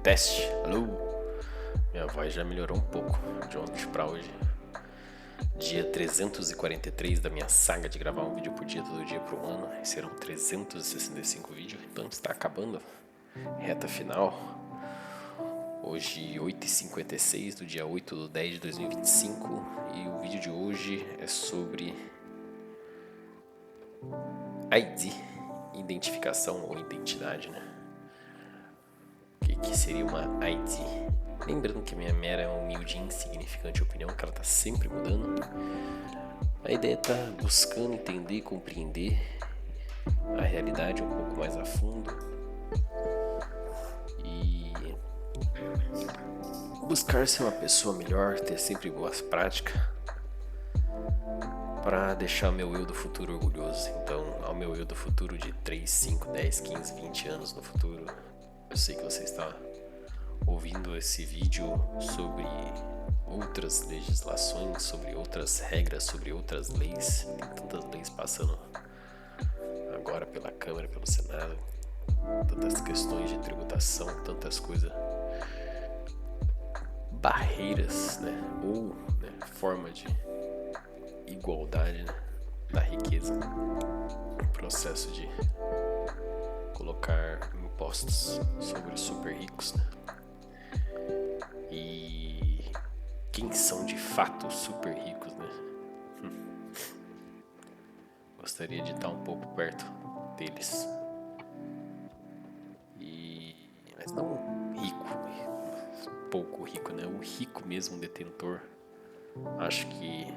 Teste, alô? Minha voz já melhorou um pouco de ontem pra hoje. Dia 343 da minha saga de gravar um vídeo por dia, todo dia por um ano. E serão 365 vídeos, então está acabando. Reta final. Hoje, 8h56 do dia 8/10/2025. E o vídeo de hoje é sobre ID, identificação ou identidade, né? O que seria uma ID? Lembrando que minha mera, humilde e insignificante opinião, que ela tá sempre mudando. A ideia é tá buscando entender e compreender a realidade um pouco mais a fundo e buscar ser uma pessoa melhor, ter sempre boas práticas para deixar meu eu do futuro orgulhoso. Então, ao meu eu do futuro de 3, 5, 10, 15, 20 anos no futuro, eu sei que você está ouvindo esse vídeo sobre outras legislações, sobre outras regras, sobre outras leis. Tem tantas leis passando agora pela Câmara, pelo Senado, tantas questões de tributação, tantas coisas, barreiras, né? Ou forma de igualdade, né? Da riqueza, o processo de colocar impostos sobre os super ricos, né? E quem são de fato os super ricos, né? Gostaria de estar um pouco perto deles. Mas não rico, pouco rico, né? O rico mesmo, detentor. Acho que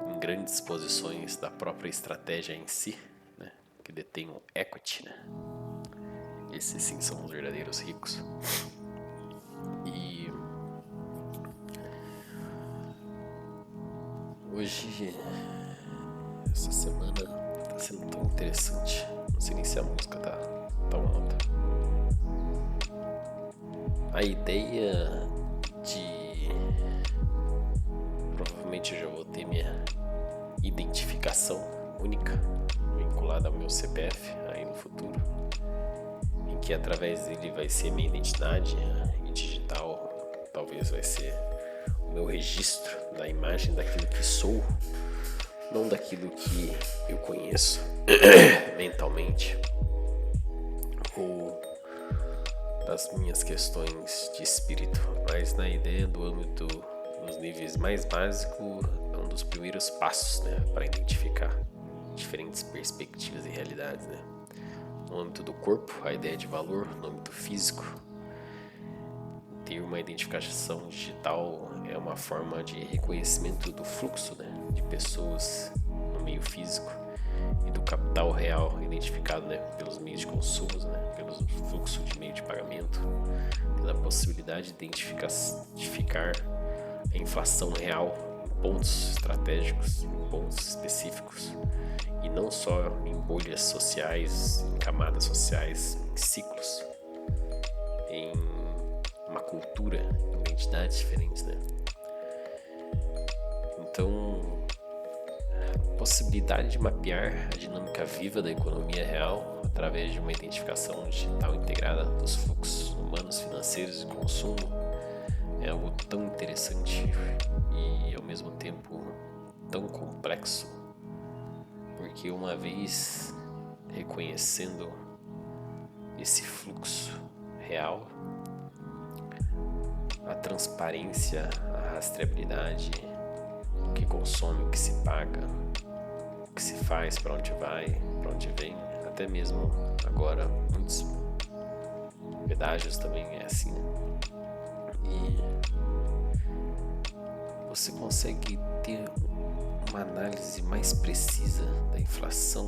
em grandes posições da própria estratégia em si, né? Que detém o equity, né? Esses sim são os verdadeiros ricos. E hoje, essa semana tá sendo tão interessante. Não sei nem se a música tá tão alta. A ideia de... Provavelmente eu já vou ter minha identificação única vinculada ao meu CPF aí no futuro, em que através dele vai ser minha identidade e digital, talvez vai ser o meu registro da imagem daquilo que sou, não daquilo que eu conheço mentalmente ou das minhas questões de espírito, mas na ideia do âmbito dos níveis mais básicos, é um dos primeiros passos, né, para identificar diferentes perspectivas e realidades, né? No âmbito do corpo, a ideia de valor. No âmbito físico, ter uma identificação digital é uma forma de reconhecimento do fluxo, né, de pessoas no meio físico e do capital real identificado, né, pelos meios de consumo, né, pelo fluxo de meio de pagamento, pela possibilidade de identificar a inflação real em pontos estratégicos, em pontos específicos, e não só em bolhas sociais, em camadas sociais, em ciclos, em uma cultura, em identidades diferentes, né? Então, a possibilidade de mapear a dinâmica viva da economia real através de uma identificação digital integrada dos fluxos humanos, financeiros e consumo é algo tão interessante e ao mesmo tempo tão complexo, porque uma vez reconhecendo esse fluxo real, a transparência, a rastreabilidade, o que consome, o que se paga, o que se faz, para onde vai, para onde vem, até mesmo agora muitos pedágios também é assim, né? E você consegue ter uma análise mais precisa da inflação,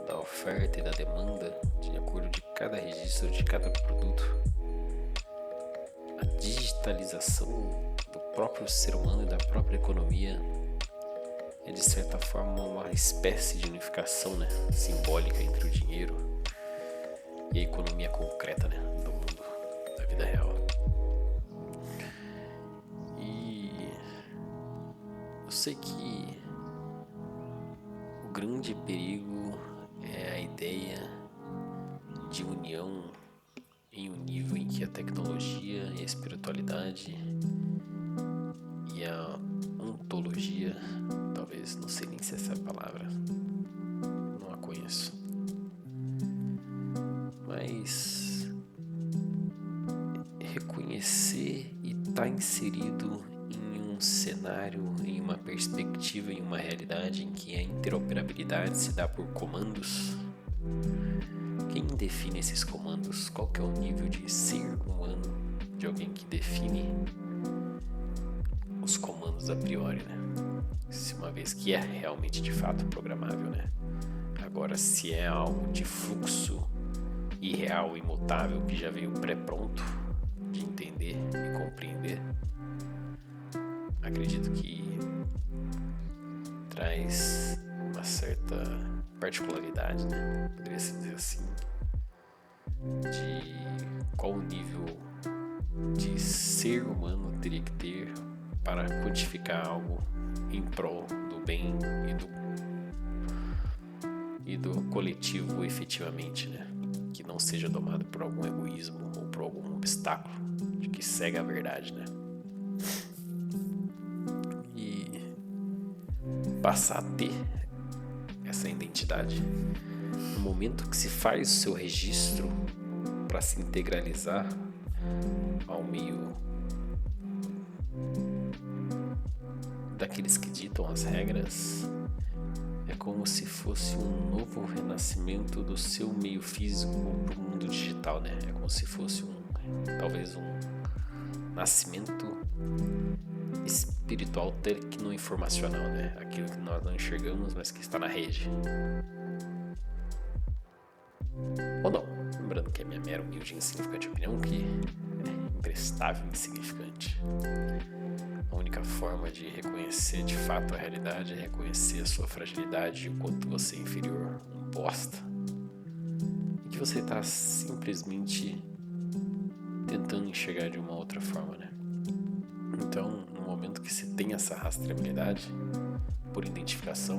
da oferta e da demanda de acordo de cada registro de cada produto. A digitalização do próprio ser humano e da própria economia é de certa forma uma espécie de unificação, né, simbólica entre o dinheiro e a economia concreta, né, do mundo, da vida real. E eu sei que o grande perigo é a ideia de união em um nível em que que a tecnologia e a espiritualidade e a ontologia, talvez, não sei nem se essa é a palavra, não a conheço, mas reconhecer e estar inserido em um cenário, em uma perspectiva, em uma realidade em que a interoperabilidade se dá por comandos. Quem define esses comandos? Qual que é o nível de ser humano de alguém que define os comandos a priori, né? Se uma vez que é realmente de fato programável, né? Agora, se é algo de fluxo irreal, imutável, que já veio pré-pronto de entender e compreender, acredito que traz uma certa particularidade, né? Poderia se dizer assim, de qual nível de ser humano teria que ter para quantificar algo em prol do bem e do coletivo efetivamente, né? Que não seja domado por algum egoísmo ou por algum obstáculo de que cega a verdade, né? E passar a ter essa identidade no momento que se faz o seu registro para se integralizar ao meio daqueles que ditam as regras, é como se fosse um novo renascimento do seu meio físico para o mundo digital, né? É como se fosse talvez um nascimento espiritual tecno-informacional, né? Aquilo que nós não enxergamos, mas que está na rede. Ou não, lembrando que é minha mera humilde e insignificante opinião, que é imprestável e insignificante. A única forma de reconhecer de fato a realidade é reconhecer a sua fragilidade e o quanto você é inferior, um bosta. E que você está simplesmente tentando enxergar de uma outra forma, né? Então, no momento que se tem essa rastreabilidade por identificação,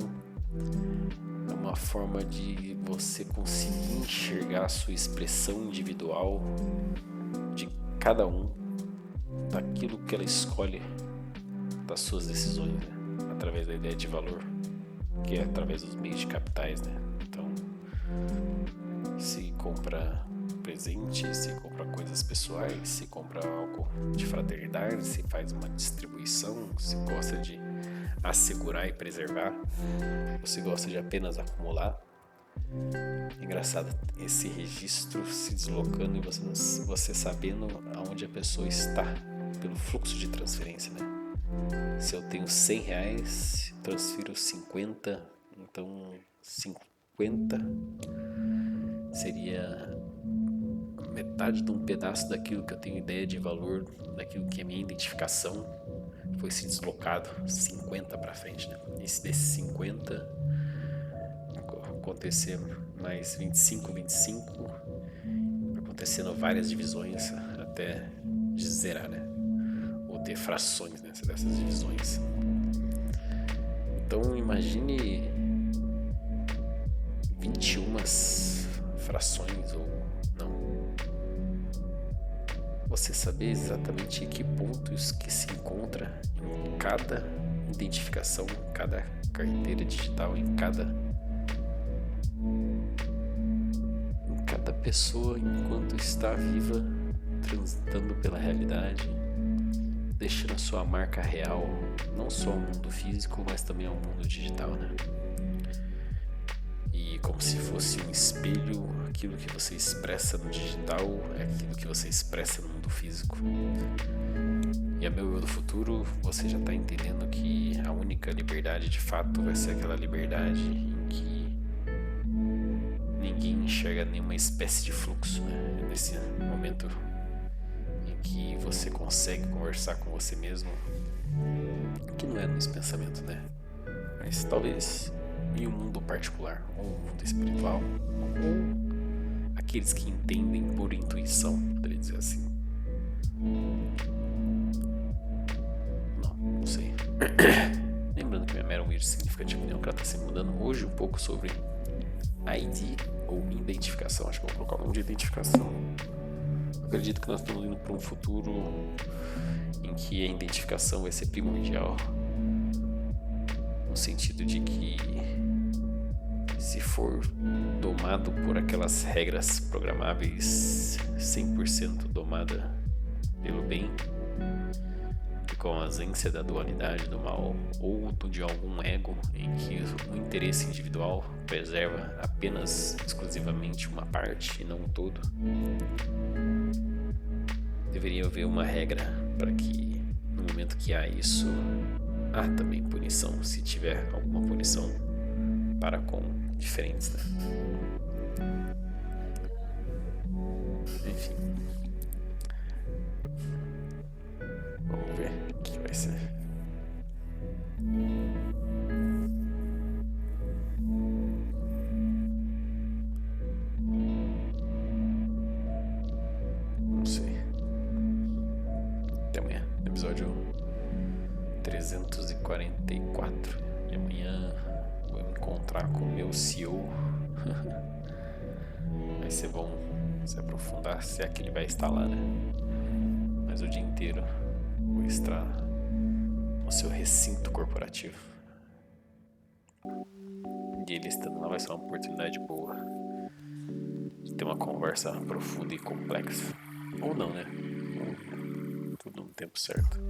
é uma forma de você conseguir enxergar a sua expressão individual de cada um, daquilo que ela escolhe, das suas decisões, né? Através da ideia de valor, que é através dos meios de capitais, né? Então, se compra presente, se compra coisas pessoais, se compra algo de fraternidade, se faz uma distribuição, se gosta de assegurar e preservar, você gosta de apenas acumular. Engraçado esse registro se deslocando e você sabendo aonde a pessoa está pelo fluxo de transferência, né? Se eu tenho R$100, transfiro 50, então 50 seria metade de um pedaço daquilo que eu tenho ideia de valor, daquilo que é minha identificação, foi se deslocado 50 para frente, né? E se desses 50 acontecer mais 25, acontecendo várias divisões até zerar, né? Ou ter frações, né, dessas divisões. Então imagine 21 frações ou não. Você saber exatamente em que pontos que se encontra em cada identificação, em cada carteira digital, em cada pessoa enquanto está viva, transitando pela realidade, deixando a sua marca real, não só ao mundo físico, mas também ao mundo digital, né? E como se fosse um espelho, aquilo que você expressa no digital é aquilo que você expressa no mundo físico. E a meu eu do futuro, você já está entendendo que a única liberdade de fato vai ser aquela liberdade em que ninguém enxerga nenhuma espécie de fluxo, né? Nesse momento em que você consegue conversar com você mesmo, que não é nesse pensamento, né? Mas talvez em um mundo particular, ou um mundo espiritual, ou aqueles que entendem por intuição, poderia dizer assim. Não sei. Lembrando que minha mera humilde significativa opinião que ela está se mudando hoje um pouco sobre ID ou identificação. Acho que eu vou colocar o nome de identificação. acredito que nós estamos indo para um futuro em que a identificação vai ser primordial, no sentido de que se for domado por aquelas regras programáveis 100% domada pelo bem, e com a ausência da dualidade do mal ou de algum ego em que o interesse individual preserva apenas exclusivamente uma parte e não um todo, deveria haver uma regra para que no momento que há isso, há também punição, se tiver alguma punição para com diferentes, né? Enfim, vamos ver o que vai ser. Não sei. Até amanhã, episódio 344. E amanhã vou me encontrar com o meu CEO. Vai ser bom se aprofundar, se é que ele vai estar lá, né? Mas o dia inteiro vou estar no seu recinto corporativo. E ele estando lá vai ser uma oportunidade boa de ter uma conversa profunda e complexa. Ou não, né? Tudo no tempo certo.